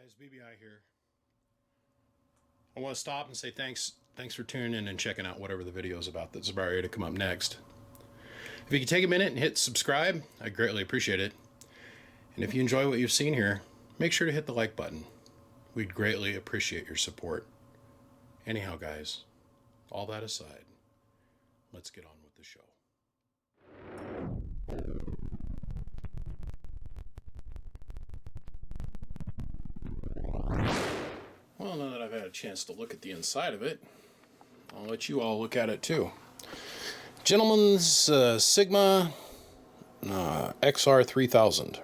guys, BBI here. I want to stop and say thanks for tuning in and checking out whatever the video is about that's about ready to come up next. If you could take a minute and hit subscribe, I'd greatly appreciate it. And if you enjoy what you've seen here, make sure to hit the like button. We'd greatly appreciate your support. Anyhow, guys, all that aside, let's get on with the show. Well, now that I've had a chance to look at the inside of it, I'll let you all look at it too. Gentleman's Sigma xr-3000.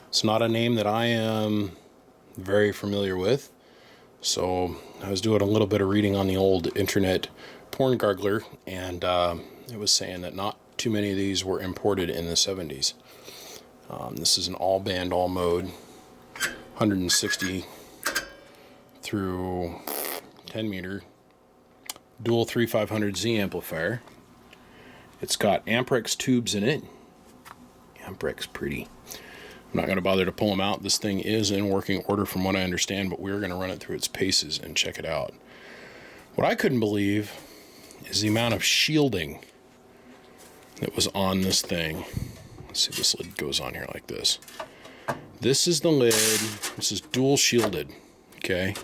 It's not a name that I am very familiar with, so I was doing a little bit of reading on the old internet porn gargler, and it was saying that not too many of these were imported in the 70s. This is an all-band, all-mode, 160 through 10 meter dual 3500Z amplifier. It's got Amprex tubes in it. Amprex pretty. I'm not going to bother to pull them out. This thing is in working order from what I understand, but we're going to run it through its paces and check it out. What I couldn't believe is the amount of shielding that was on this thing. Let's see, this lid goes on here like this. This is the lid. This is dual shielded. Okay.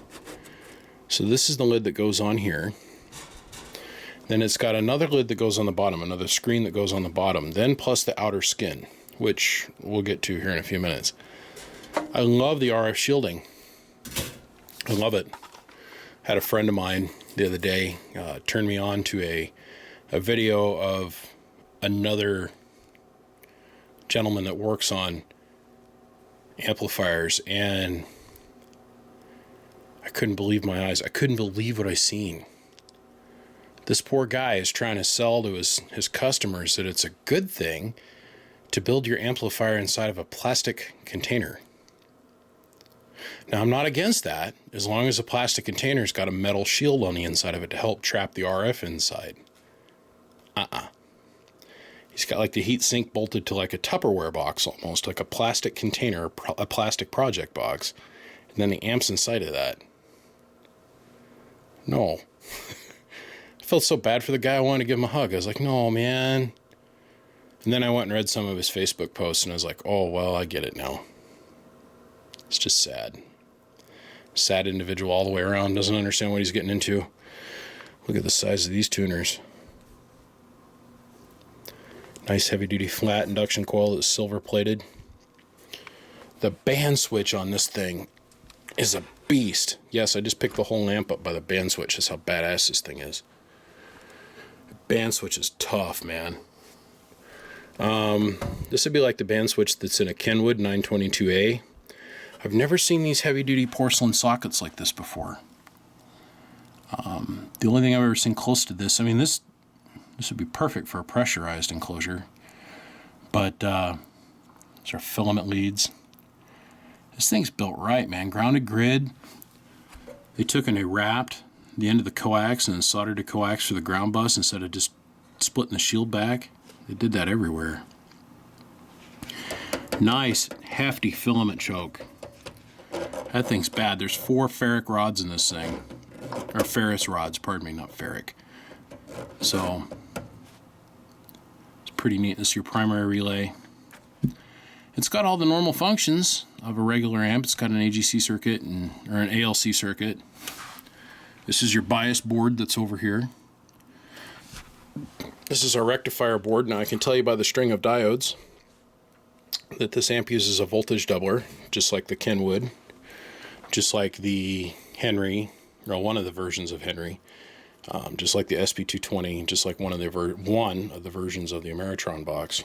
So this is the lid that goes on here. Then it's got another lid that goes on the bottom, another screen that goes on the bottom, then plus the outer skin, which we'll get to here in a few minutes. I love the RF shielding. I love it. Had a friend of mine the other day turn me on to a video of another gentleman that works on amplifiers, and I couldn't believe my eyes. I couldn't believe what I seen. This poor guy is trying to sell to his customers that it's a good thing to build your amplifier inside of a plastic container. Now, I'm not against that, as long as the plastic container's got a metal shield on the inside of it to help trap the RF inside. He's got like the heat sink bolted to like a Tupperware box, almost like a plastic container, a plastic project box, and then the amps inside of that. No. I felt so bad for the guy. I wanted to give him a hug. I was like, no, man. And then I went and read some of his Facebook posts, and I was like, oh, well, I get it now. It's just sad. Sad individual all the way around. Doesn't understand what he's getting into. Look at the size of these tuners. Nice heavy-duty flat induction coil that's silver-plated. The band switch on this thing is a beast. Yes, I just picked the whole lamp up by the band switch. That's how badass this thing is. Band switch is tough, man. This would be like the band switch that's in a Kenwood 922A. I've never seen these heavy-duty porcelain sockets like this before. The only thing I've ever seen close to this, I mean, this would be perfect for a pressurized enclosure. But these are filament leads. This thing's built right, man. Grounded grid. They took and they wrapped the end of the coax and then soldered a coax for the ground bus instead of just splitting the shield back. They did that everywhere. Nice, hefty filament choke. That thing's bad. There's 4 ferric rods in this thing. Or ferrous rods, pardon me, not ferric. So, it's pretty neat. This is your primary relay. It's got all the normal functions of a regular amp. It's got an AGC circuit or an ALC circuit. This is your bias board that's over here. This is our rectifier board. Now I can tell you by the string of diodes that this amp uses a voltage doubler, just like the Kenwood, just like the Henry, or one of the versions of Henry, just like the SP220, just like one of the versions of the Ameritron box.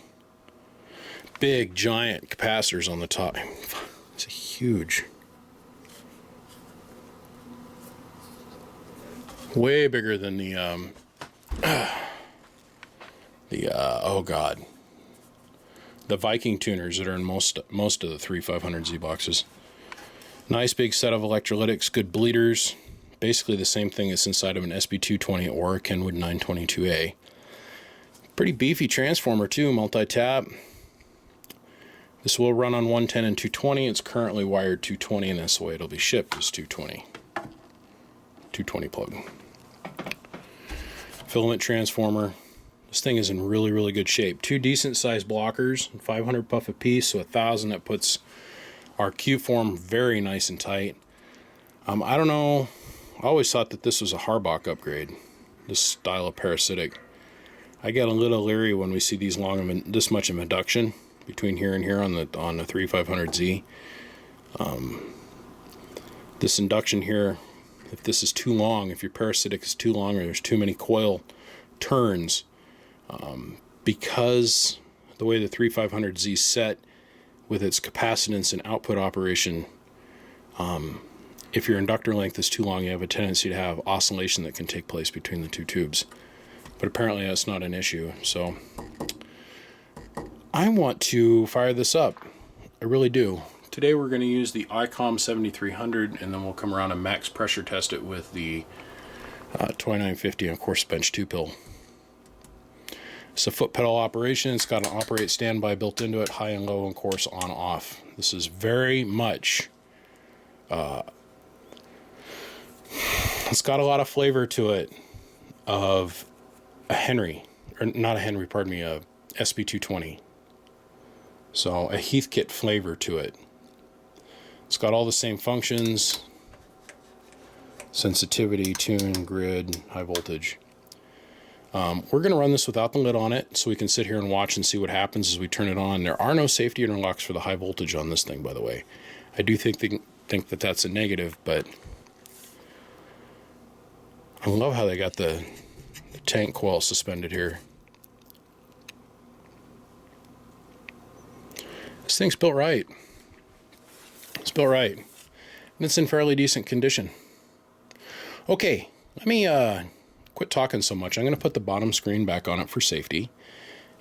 Big, giant capacitors on the top. It's huge. Way bigger than the oh god, the Viking tuners that are in most of the 3500Z boxes. Nice big set of electrolytics, good bleeders. Basically the same thing that's inside of an SP220 or a Kenwood 922A. Pretty beefy transformer too, multi-tap. This will run on 110 and 220. It's currently wired 220, and that's the way it'll be shipped is 220. 220 plug. Filament transformer. This thing is in really, really good shape. Two decent sized blockers, 500 puff a piece, so 1,000. That puts our Q form very nice and tight. I don't know. I always thought that this was a Harbach upgrade, this style of parasitic. I get a little leery when we see these this much of induction between here and here on the 3500Z. This induction here, if this is too long, if your parasitic is too long or there's too many coil turns, because the way the 3500Z is set with its capacitance and output operation, if your inductor length is too long, you have a tendency to have oscillation that can take place between the two tubes. But apparently that's not an issue. So I want to fire this up. I really do. Today we're going to use the ICOM 7300, and then we'll come around and max pressure test it with the 2950 and of course bench 2 pill. It's a foot pedal operation. It's got an operate standby built into it, high and low, and of course on off. This is very much it's got a lot of flavor to it of a Henry, or not a Henry, pardon me, a SB220. So a Heathkit flavor to it. It's got all the same functions: sensitivity, tune, grid, high voltage. We're going to run this without the lid on it so we can sit here and watch and see what happens as we turn it on. There are no safety interlocks for the high voltage on this thing, by the way. I do think that that's a negative, but I love how they got the tank coil suspended here. This thing's built right. It's built right. And it's in fairly decent condition. Okay, let me quit talking so much. I'm going to put the bottom screen back on it for safety.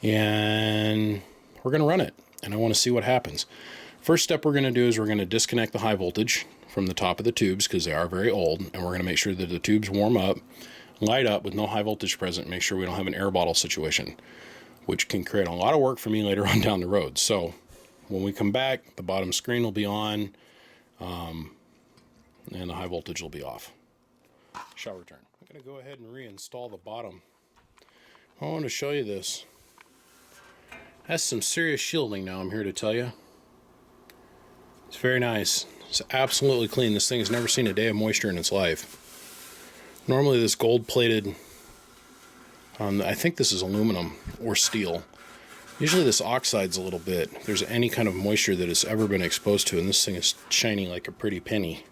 And we're going to run it. And I want to see what happens. First step we're going to do is we're going to disconnect the high voltage from the top of the tubes because they are very old. And we're going to make sure that the tubes warm up, light up with no high voltage present. Make sure we don't have an air bottle situation, which can create a lot of work for me later on down the road. So when we come back, the bottom screen will be on, and the high voltage will be off. Shall return. I'm going to go ahead and reinstall the bottom. I want to show you this. Has some serious shielding now, I'm here to tell you. It's very nice. It's absolutely clean. This thing has never seen a day of moisture in its life. Normally this gold-plated, I think this is aluminum or steel. Usually this oxides a little bit if there's any kind of moisture that it's ever been exposed to, and this thing is shiny like a pretty penny.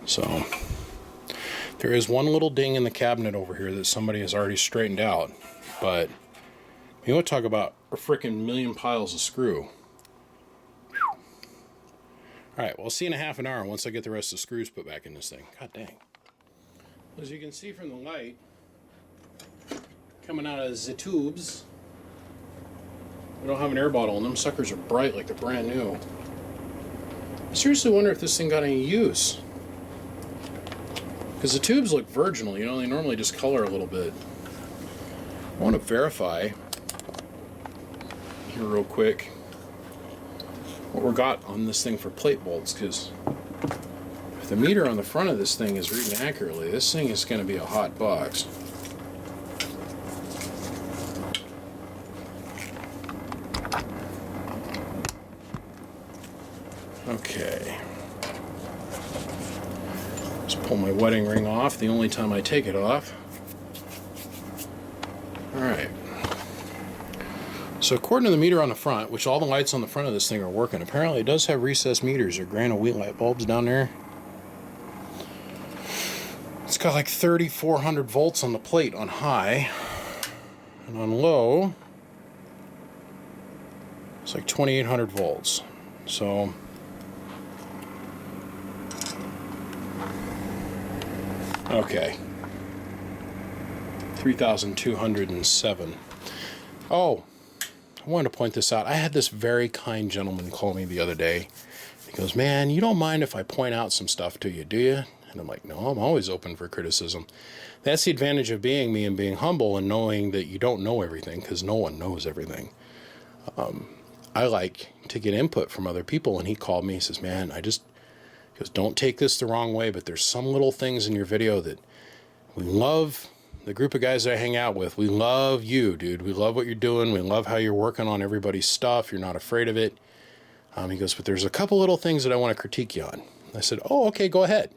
So there is one little ding in the cabinet over here that somebody has already straightened out, but you want to talk about a frickin' million piles of screw. Alright, well, I'll see you in a half an hour once I get the rest of the screws put back in this thing. God dang. As you can see from the light coming out of the tubes, we don't have an air bottle, and them suckers are bright like they're brand new. I seriously wonder if this thing got any use. Because the tubes look virginal, you know, they normally just color a little bit. I want to verify here real quick what we got on this thing for plate bolts, because if the meter on the front of this thing is reading accurately, this thing is going to be a hot box. Okay. Let's pull my wedding ring off, the only time I take it off. Alright. So according to the meter on the front, which all the lights on the front of this thing are working, apparently it does have recessed meters or Granite wheat light bulbs down there. It's got like 3,400 volts on the plate on high, and on low it's like 2,800 volts. So okay, 3,207. Oh, I wanted to point this out. I had this very kind gentleman call me the other day. He goes, "Man, you don't mind if I point out some stuff to you, do you?" And I'm like, no, I'm always open for criticism. That's the advantage of being me and being humble and knowing that you don't know everything, because no one knows everything. I like to get input from other people. And he called me, he says, man, he goes, don't take this the wrong way, but there's some little things in your video that we love. The group of guys that I hang out with, we love you, dude. We love what you're doing. We love how you're working on everybody's stuff. You're not afraid of it. He goes, but there's a couple little things that I want to critique you on. I said, oh, okay, go ahead.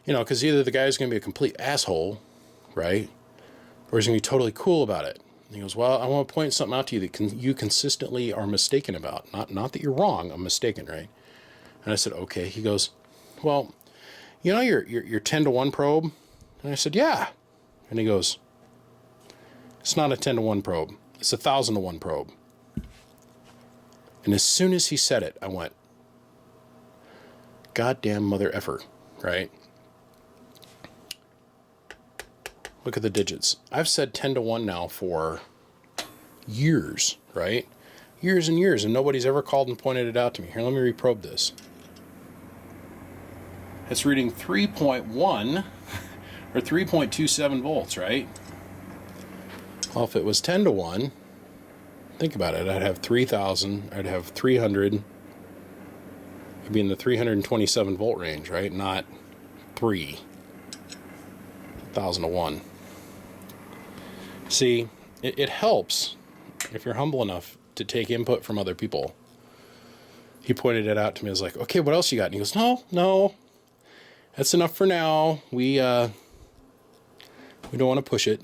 You know, because either the guy's going to be a complete asshole, right? Or he's going to be totally cool about it. And he goes, well, I want to point something out to you that you consistently are mistaken about. Not that you're wrong, I'm mistaken, right? And I said, okay. He goes, well, you know your 10-to-1 probe? And I said, yeah. And he goes, it's not a 10-to-1 probe. It's a 1,000-to-1 probe. And as soon as he said it, I went, goddamn mother effer, right? Look at the digits. I've said 10-to-1 now for years, right? Years and years, and nobody's ever called and pointed it out to me. Here, let me reprobe this. It's reading 3.1 or 3.27 volts, right? Well, if it was 10-to-1, think about it. I'd have 3,000. I'd have 300. It'd be in the 327 volt range, right? Not 3,000-to-1. See, it helps if you're humble enough to take input from other people. He pointed it out to me. I was like, okay, what else you got? And he goes, no, that's enough for now. We don't want to push it.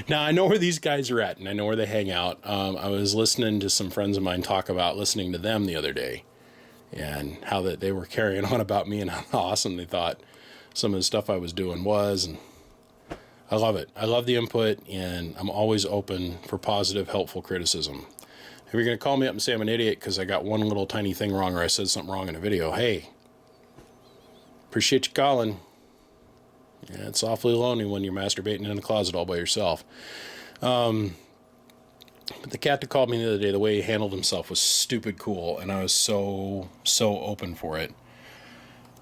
Now, I know where these guys are at, and I know where they hang out. I was listening to some friends of mine talk about listening to them the other day, and how that they were carrying on about me and how awesome they thought some of the stuff I was doing was. And I love it. I love the input, and I'm always open for positive, helpful criticism. If you're going to call me up and say I'm an idiot because I got one little tiny thing wrong or I said something wrong in a video, hey, appreciate you calling. Yeah, it's awfully lonely when you're masturbating in the closet all by yourself. But the cat that called me the other day, the way he handled himself was stupid cool, and I was so open for it.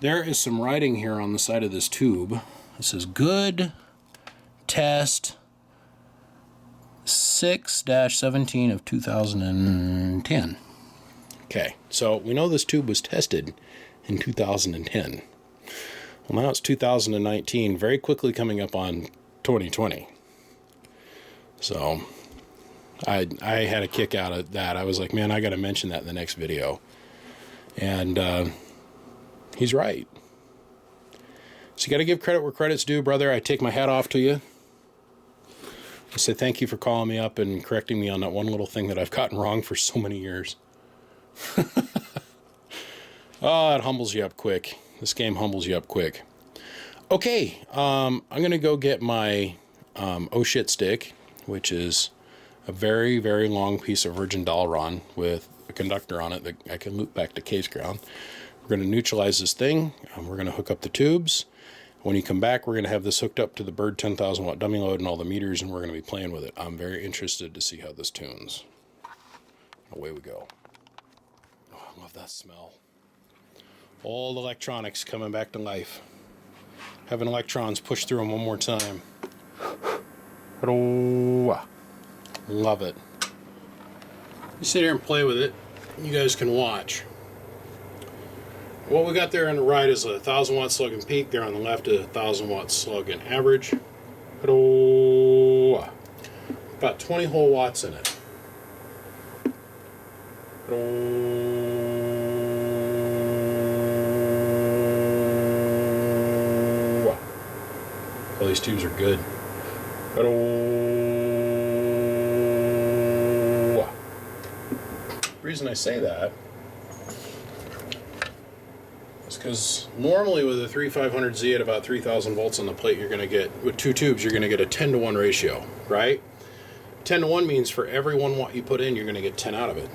There is some writing here on the side of this tube. It says, good test 6-17 of 2010. Okay, so we know this tube was tested in 2010. Well, now it's 2019, very quickly coming up on 2020. So I had a kick out of that. I was like, man, I got to mention that in the next video. And he's right. So you got to give credit where credit's due, brother. I take my hat off to you. I say thank you for calling me up and correcting me on that one little thing that I've gotten wrong for so many years. Oh, it humbles you up quick. This game humbles you up quick. Okay, I'm going to go get my oh shit stick, which is a very, very long piece of virgin Dalron with a conductor on it that I can loop back to case ground. We're going to neutralize this thing. We're going to hook up the tubes. When you come back, we're going to have this hooked up to the Bird 10,000 watt dummy load and all the meters, and we're going to be playing with it. I'm very interested to see how this tunes. Away we go. Oh, I love that smell. All the electronics coming back to life. Having electrons push through them one more time. Love it. You sit here and play with it. You guys can watch. What we got there on the right is a 1,000 watt slug and peak. There on the left is a 1,000 watt slug and average. About 20 whole watts in it. All these tubes are good. The reason I say that is because normally with a 3500Z at about 3,000 volts on the plate, you're going to get, with two tubes, you're going to get a 10-to-1 ratio, right? 10-to-1 means for every 1 watt you put in, you're going to get 10 out of it.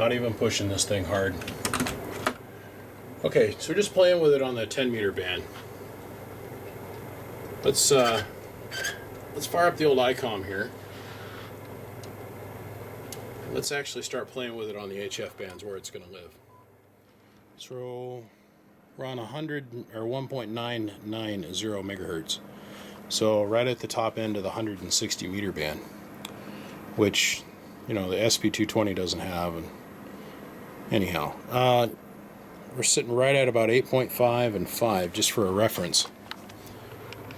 not even pushing this thing hard. Okay, so we're just playing with it on the 10 meter band. Let's fire up the old ICOM here. Let's actually start playing with it on the HF bands where it's going to live. So we're on 100 or 1.990 megahertz. So right at the top end of the 160 meter band, which, you know, the SP220 doesn't have. And anyhow, we're sitting right at about 8.5 and 5, just for a reference.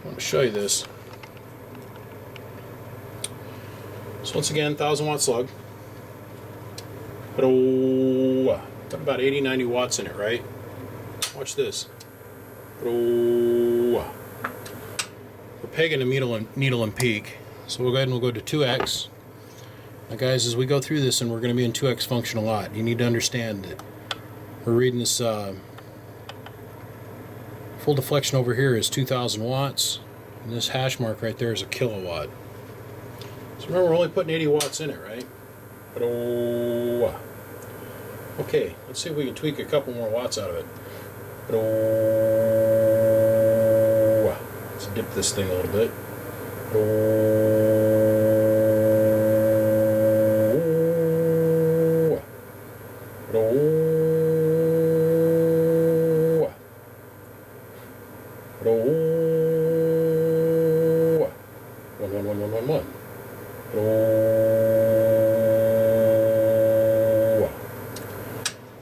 I want to show you this. So once again, 1,000 watt slug. But oh, got about 80-90 watts in it, right? Watch this. But oh, we're pegging a needle and peak. So we'll go ahead and we'll go to 2x. Now guys, as we go through this, and we're going to be in 2x function a lot, you need to understand that we're reading this full deflection over here is 2,000 watts, and this hash mark right there is a kilowatt. So remember, we're only putting 80 watts in it, right? But oh, okay, let's see if we can tweak a couple more watts out of it. But oh, let's dip this thing a little bit. But oh, but oh, but oh, 1 1 1 1 1 1. But oh.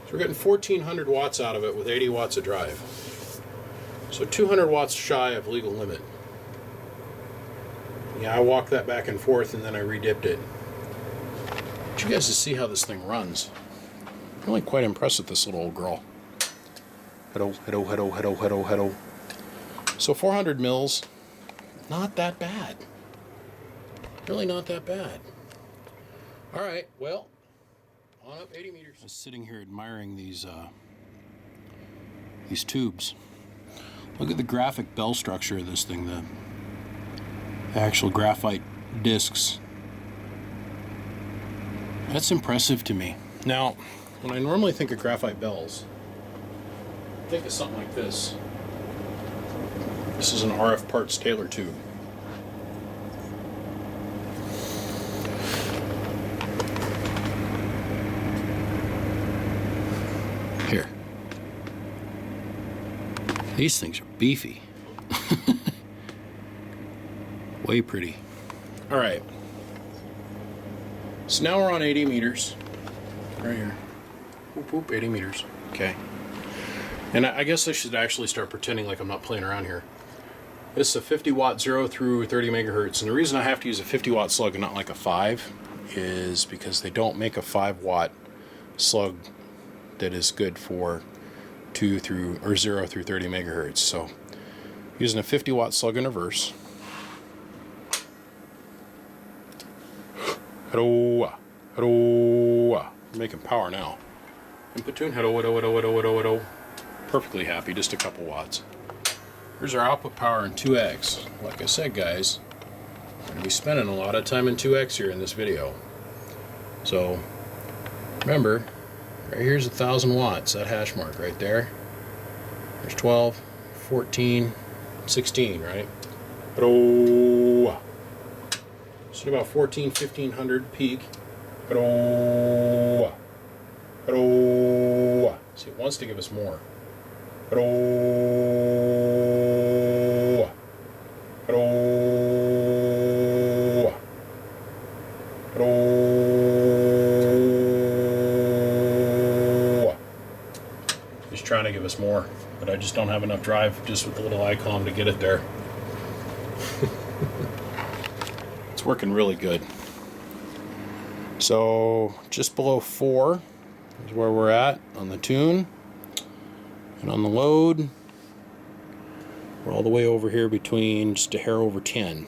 So we're getting 1,400 watts out of it with 80 watts of drive. So 200 watts shy of legal limit. Yeah, I walked that back and forth and then I redipped it. I want you guys to see how this thing runs. I'm really quite impressed with this little old girl. Hello, hello, hello, hello, hello, hello. So 400 mils, not that bad. Really not that bad. All right, well, on up 80 meters. I was sitting here admiring these tubes. Look at the graphic bell structure of this thing, the actual graphite discs. That's impressive to me. Now, when I normally think of graphite bells, I think of something like this. This is an RF parts Taylor tube. Here. These things are beefy. Way pretty. All right. So now we're on 80 meters. Right here. Whoop, whoop, 80 meters. Okay. And I guess I should actually start pretending like I'm not playing around here. This is a 50 watt 0 through 30 megahertz. And the reason I have to use a 50 watt slug and not like a 5 is because they don't make a 5 watt slug that is good for 0 through 30 megahertz. So using a 50 watt slug in reverse. Hello, hello. I'm making power now. Input tune, hello, hello, hello, hello, hello, hello. Perfectly happy, just a couple watts. Here's our output power in 2x. Like I said, guys, I'm going to be spending a lot of time in 2x here in this video. So remember, right here's 1,000 watts, that hash mark right there. There's 12, 14, 16, right? Hello. So about 1,500 peak. Hello. Hello. See, it wants to give us more. Hello. Hello. Hello. He's trying to give us more, but I just don't have enough drive just with the little ICOM to get it there. It's working really good. So just below 4 is where we're at on the tune. And on the load, we're all the way over here between just a hair over 10.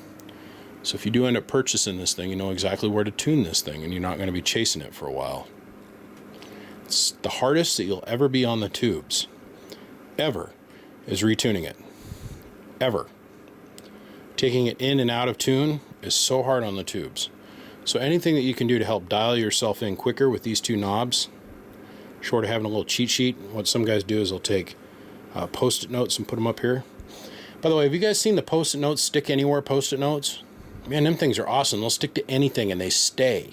So if you do end up purchasing this thing, you know exactly where to tune this thing, and you're not going to be chasing it for a while. It's the hardest that you'll ever be on the tubes, ever, is retuning it. Ever. Taking it in and out of tune is so hard on the tubes. So anything that you can do to help dial yourself in quicker with these two knobs short of having a little cheat sheet. What some guys do is they'll take Post-it notes and put them up here. By the way, have you guys seen the Post-it notes stick anywhere Post-it notes? Man, them things are awesome. They'll stick to anything and they stay.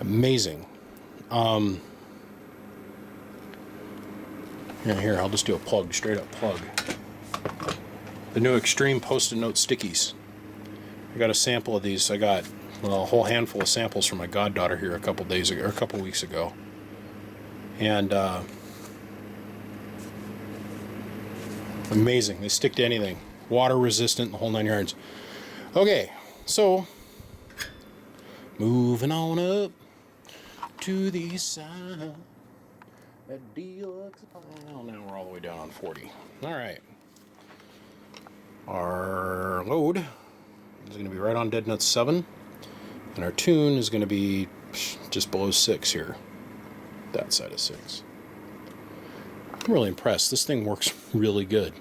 Amazing. Here, I'll just do a plug, straight up plug. The new Extreme Post-it note stickies. I got a sample of these. I got a whole handful of samples from my goddaughter here a couple days ago, or a couple weeks ago. And amazing. They stick to anything. Water resistant, the whole 9 yards. Okay, so moving on up to the east side. That deluxe. Well, now we're all the way down on 40. All right. Our load is going to be right on dead nut 7, and our tune is going to be just below 6 here. That side of 6. I'm really impressed. This thing works really good.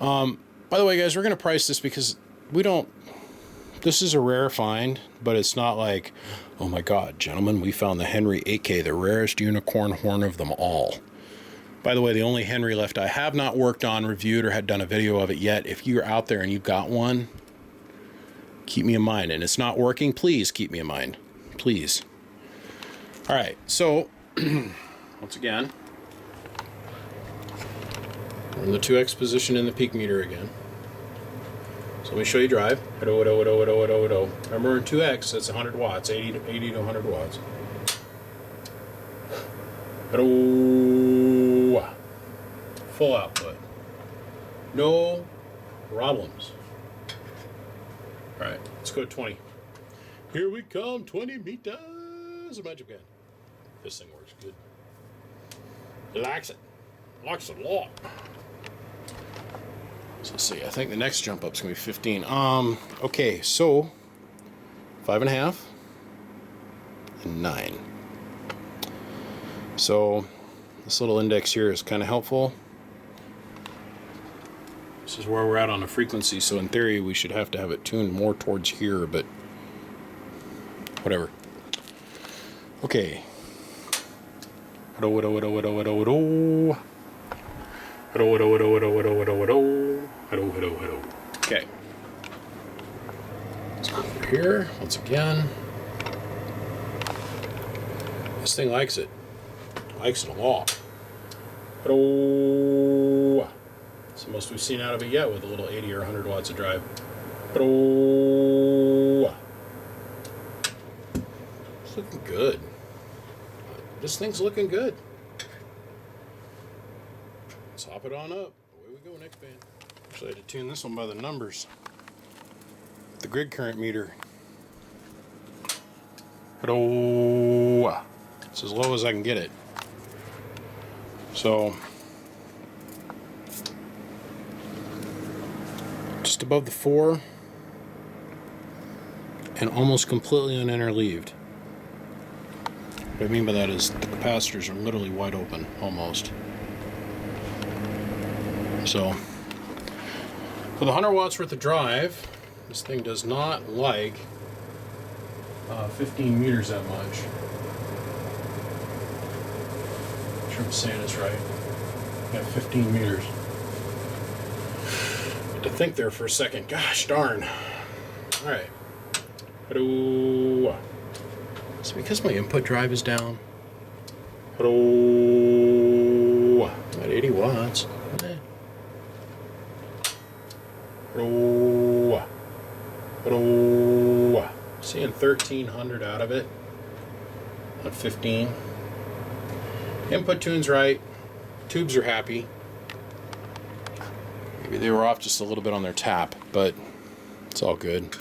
By the way, guys, we're going to price this because we don't. This is a rare find, but it's not like, oh my God, gentlemen, we found the Henry 8K, the rarest unicorn horn of them all. By the way, the only Henry left I have not worked on, reviewed, or had done a video of it yet. If you're out there and you've got one, keep me in mind. And it's not working, please keep me in mind. Please. All right, so once again, we're in the 2x position in the peak meter again. So let me show you drive. Remember in 2x, that's 100 watts, 80 to 100 watts. Full output. No problems. All right, let's go to 20. Here we come, 20 meters of magic gun. This thing works good. He likes it. Likes it a lot. So let's see, I think the next jump up is going to be 15. Okay, so 5.5 and 9. So this little index here is kind of helpful. This is where we're at on the frequency, so in theory we should have to have it tuned more towards here, but whatever. Okay. Okay. Let's go over here once again. This thing likes it. Likes it a lot. It's the most we've seen out of it yet with a little 80 or 100 watts of drive. It's looking good. This thing's looking good. Let's hop it on up. Away we go, next band. Actually, I had to tune this one by the numbers. The grid current meter. It's as low as I can get it. So, just above the 4 and almost completely uninterleaved. What I mean by that is the capacitors are literally wide open, almost. So, with 100 watts worth of drive, this thing does not like 15 meters that much. I'm sure I'm saying this right. Yeah, 15 meters. Had to think there for a second. Gosh darn. Alright. Hello. So because my input drive is down. Hello. At 80 watts. Hello. Hello. Seeing 1300 out of it on 15. Input tune's right. Tubes are happy. Maybe they were off just a little bit on their tap, but it's all good.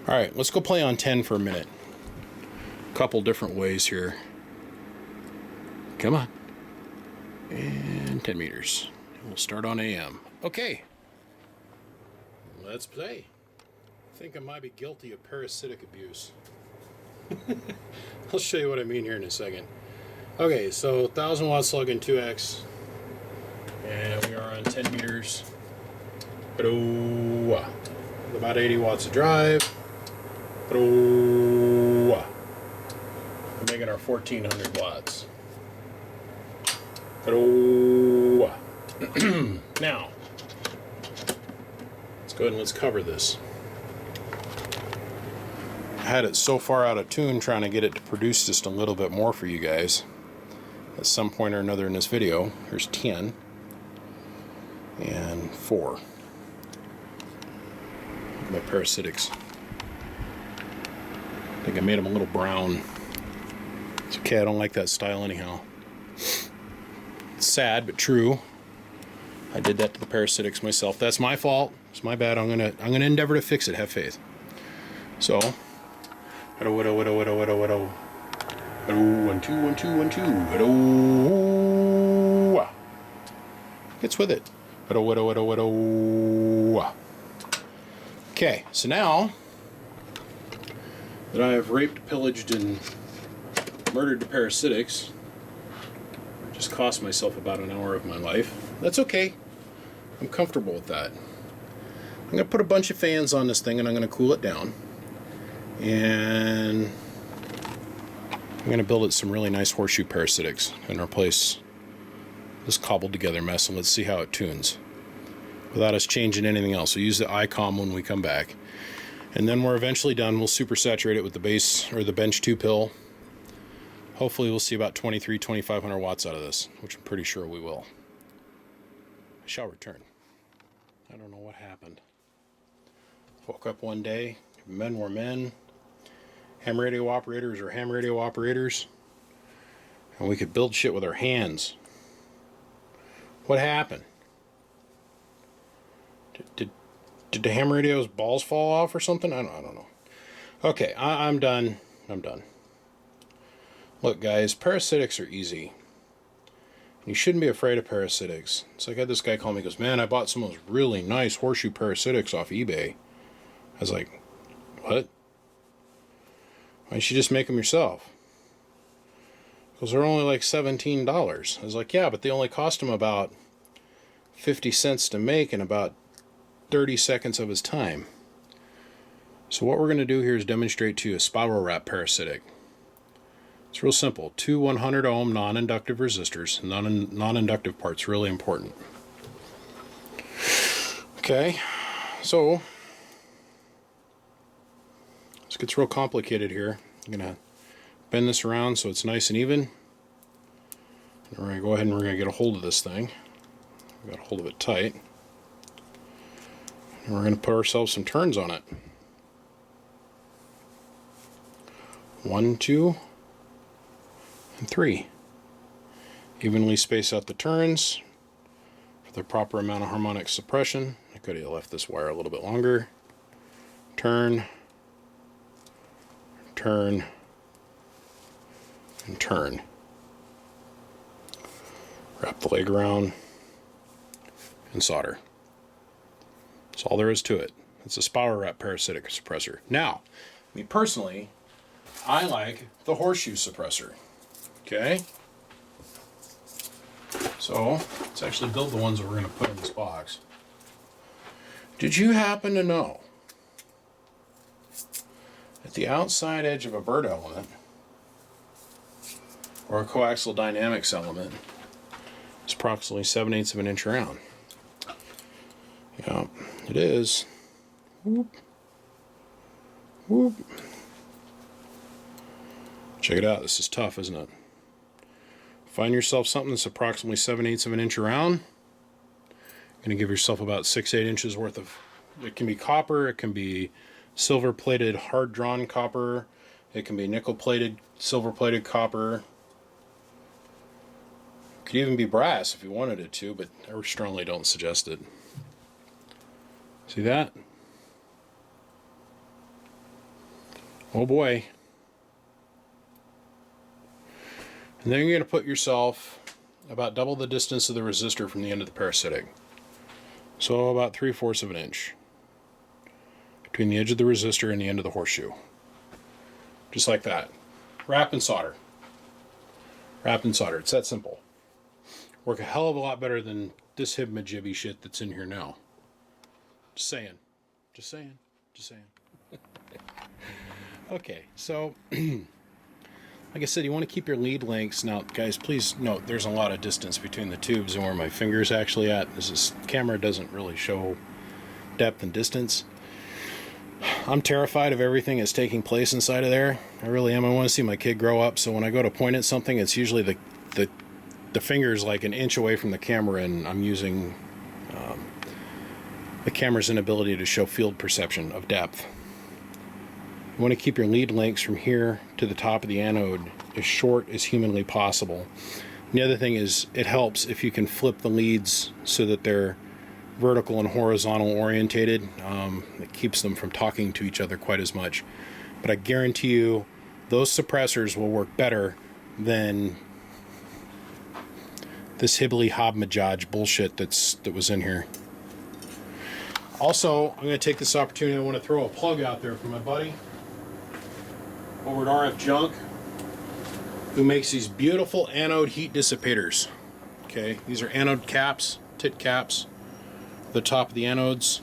Alright, let's go play on 10 for a minute. A couple different ways here. Come on. And 10 meters. We'll start on AM. Okay. Let's play. I think I might be guilty of parasitic abuse. I'll show you what I mean here in a second. Okay, so 1000 watt slug in 2x. And we are on 10 meters. With about 80 watts of drive. I'm making making our 1400 watts. Hello. Now, let's go ahead and let's cover this. I had it so far out of tune trying to get it to produce just a little bit more for you guys. At some point or another in this video, here's 10 and 4. My parasitics. I think I made them a little brown. It's okay, I don't like that style anyhow. It's sad but true. I did that to the parasitics myself. That's my fault. It's my bad. I'm gonna endeavor to fix it. Have faith. So, hello, 1 2 1 2 1 2. Hello. Gets with it. Hello. Okay, so now that I have raped, pillaged, and murdered the parasitics, just cost myself about an hour of my life. That's okay. I'm comfortable with that. I'm going to put a bunch of fans on this thing and I'm going to cool it down. And I'm going to build it some really nice horseshoe parasitics and replace this cobbled together mess, and let's see how it tunes without us changing anything else. We'll use the ICOM when we come back. And then we're eventually done. We'll super saturate it with the base or the bench 2 pill. Hopefully we'll see about 2,500 watts out of this, which I'm pretty sure we will. I shall return. I don't know what happened. Woke up one day, men were men, ham radio operators are ham radio operators, and we could build shit with our hands. What happened? Did the ham radio's balls fall off or something? I don't know. Okay, I'm done. I'm done. Look, guys, parasitics are easy. You shouldn't be afraid of parasitics. It's like I had this guy call me, he goes, man, I bought some of those really nice horseshoe parasitics off eBay. I was like, what? Why don't you just make them yourself? Because they're only like $17. I was like, yeah, but they only cost him about 50 cents to make and about 30 seconds of his time. So what we're going to do here is demonstrate to you a spiral wrap parasitic. It's real simple. 2 100 ohm non-inductive resistors. Non-inductive part's really important. Okay, so this gets real complicated here. I'm going to bend this around so it's nice and even. And we're going to go ahead and we're going to get a hold of this thing. We've got a hold of it tight. And we're going to put ourselves some turns on it. 1, 2, and 3. Evenly space out the turns for the proper amount of harmonic suppression. I could have left this wire a little bit longer. Turn, turn, and turn. Wrap the leg around and solder. That's all there is to it. It's a spiral wrap parasitic suppressor. Now, me personally, I like the horseshoe suppressor. Okay? So, let's actually build the ones that we're going to put in this box. Did you happen to know that the outside edge of a bird element or a coaxial dynamics element is approximately 7/8 of an inch around? Yeah, it is. Whoop. Whoop. Check it out. This is tough, isn't it? Find yourself something that's approximately 7/8 of an inch around. You're going to give yourself about 6-8 inches worth of, it can be copper, it can be silver plated hard drawn copper, it can be nickel plated, silver plated copper. It could even be brass if you wanted it to, but I strongly don't suggest it. See that? Oh boy. And then you're going to put yourself about double the distance of the resistor from the end of the parasitic. So about 3/4 of an inch between the edge of the resistor and the end of the horseshoe. Just like that. Wrap and solder. Wrap and solder. It's that simple. Work a hell of a lot better than this hibba-jibby shit that's in here now. Just saying. Just saying. Just saying. Okay, so Like I said, you want to keep your lead lengths. Now, guys, please note there's a lot of distance between the tubes and where my finger's actually at. This camera doesn't really show depth and distance. I'm terrified of everything that's taking place inside of there. I really am. I want to see my kid grow up, so when I go to point at something, it's usually the finger's like an inch away from the camera, and I'm using the camera's inability to show field perception of depth. You want to keep your lead lengths from here to the top of the anode as short as humanly possible. And the other thing is, it helps if you can flip the leads so that they're vertical and horizontal orientated. It keeps them from talking to each other quite as much. But I guarantee you, those suppressors will work better than this hibbly-hobmajaj bullshit that was in here. Also, I'm going to take this opportunity. I want to throw a plug out there for my buddy over at RF Junk, who makes these beautiful anode heat dissipators. Okay, these are anode caps, tit caps, the top of the anodes.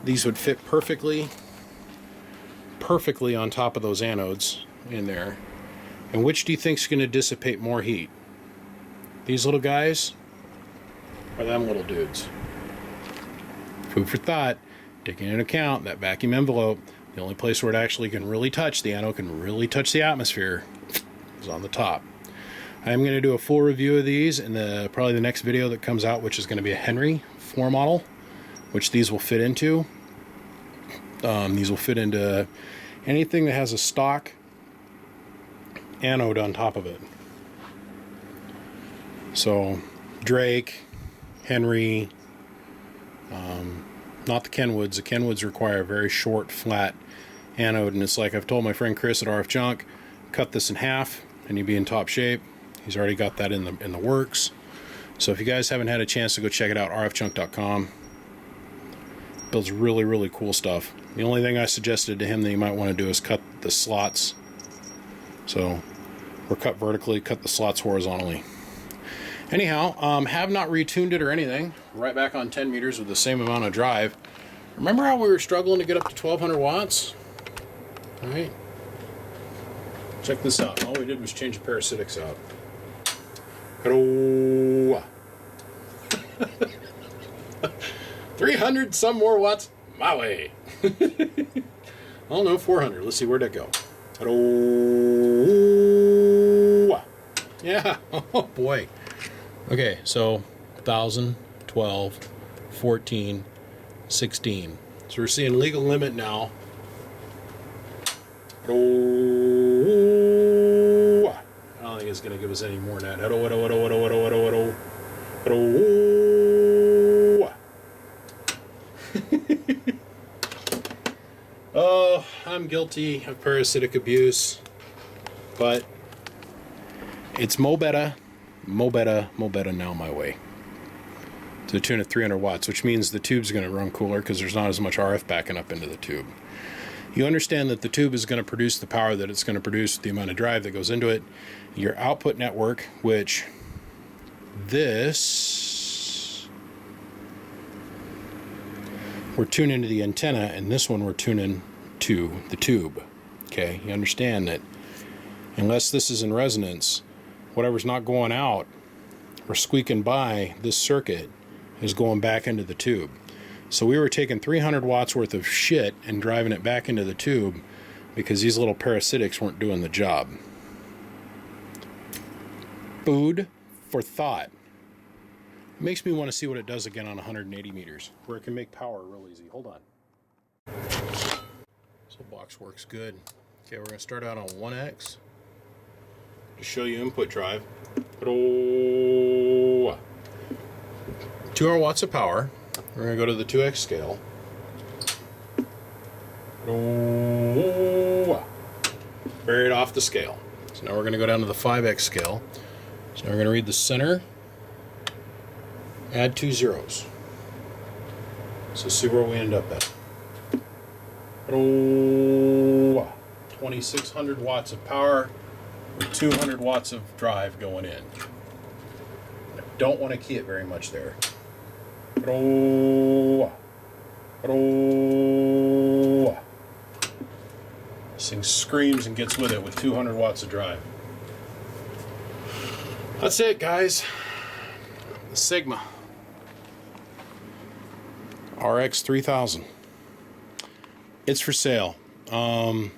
These would fit perfectly on top of those anodes in there. And which do you think is going to dissipate more heat? These little guys or them little dudes? Food for thought. Taking into account that vacuum envelope, the only place where it actually can really touch the anode, can really touch the atmosphere, is on the top. I'm going to do a full review of these in probably the next video that comes out, which is going to be a Henry floor model, which these will fit into. These will fit into anything that has a stock anode on top of it. So Drake, Henry, not the Kenwoods. The Kenwoods require a very short, flat anode, and it's like I've told my friend Chris at RF Junk, cut this in half and you'd be in top shape. He's already got that in the works. So if you guys haven't had a chance to go check it out, rfjunk.com. Builds really, really cool stuff. The only thing I suggested to him that you might want to do is cut the slots. So, or cut vertically, cut the slots horizontally. Anyhow, have not retuned it or anything. Right back on 10 meters with the same amount of drive. Remember how we were struggling to get up to 1200 watts? All right. Check this out. All we did was change the parasitics out. Hello. 300 some more watts my way. Oh no, 400. Let's see, where'd that go? Hello. Yeah. Oh boy. Okay, so 1,000, 12, 14, 16. So we're seeing legal limit now. I don't think it's going to give us any more than that. Oh, I'm guilty of parasitic abuse, but it's mo better now my way. To the tune of 300 watts, which means the tube's going to run cooler because there's not as much RF backing up into the tube. You understand that the tube is going to produce the power that it's going to produce, the amount of drive that goes into it. Your output network, which this, we're tuning to the antenna, and this one we're tuning to the tube. Okay, you understand that unless this is in resonance, whatever's not going out or squeaking by this circuit is going back into the tube. So we were taking 300 watts worth of shit and driving it back into the tube because these little parasitics weren't doing the job. Food for thought. It makes me want to see what it does again on 180 meters, where it can make power real easy. Hold on. This whole box works good. Okay, we're going to start out on 1X to show you input drive. 200 watts of power. We're going to go to the 2X scale. Bury it off the scale. So now we're going to go down to the 5X scale. So now we're going to read the center. Add 2 zeros. So see where we end up at. 2,600 watts of power with 200 watts of drive going in. I don't want to key it very much there. So thing screams and gets with it with 200 watts of drive. That's it, guys. The Sigma xr-3000. It's for sale. We're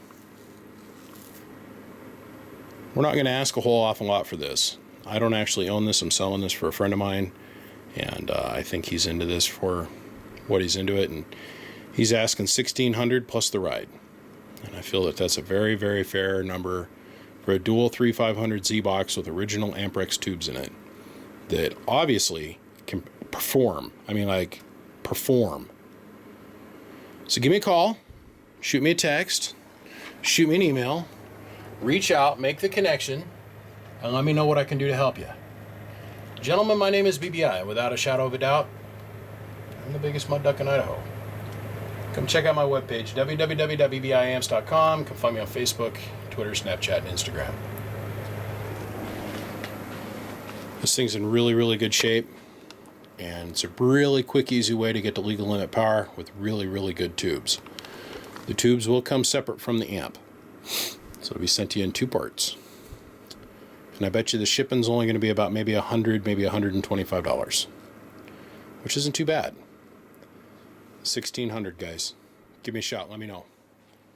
not going to ask a whole awful lot for this. I don't actually own this. I'm selling this for a friend of mine, and I think he's into this for what he's into it, and he's asking $1,600 plus the ride. And I feel that that's a very, very fair number for a dual 3500Z box with original Amperex tubes in it that obviously can perform. I mean, like, perform. So give me a call, shoot me a text, shoot me an email, reach out, make the connection, and let me know what I can do to help you. Gentlemen, my name is BBI, and without a shadow of a doubt, I'm the biggest mud duck in Idaho. Come check out my webpage, www.bbiamps.com. You can find me on Facebook, Twitter, Snapchat, and Instagram. This thing's in really, really good shape, and it's a really quick, easy way to get to legal limit power with really, really good tubes. The tubes will come separate from the amp, so it'll be sent to you in 2 parts. And I bet you the shipping's only going to be about maybe $100, maybe $125, which isn't too bad. 1,600, guys. Give me a shot. Let me know.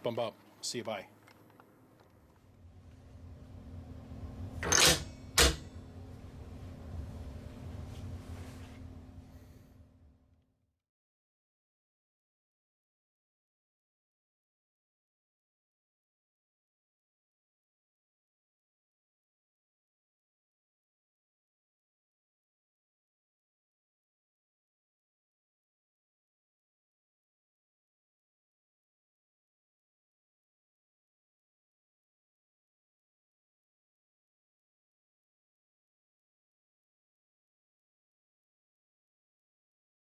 Bump up. See you. Bye.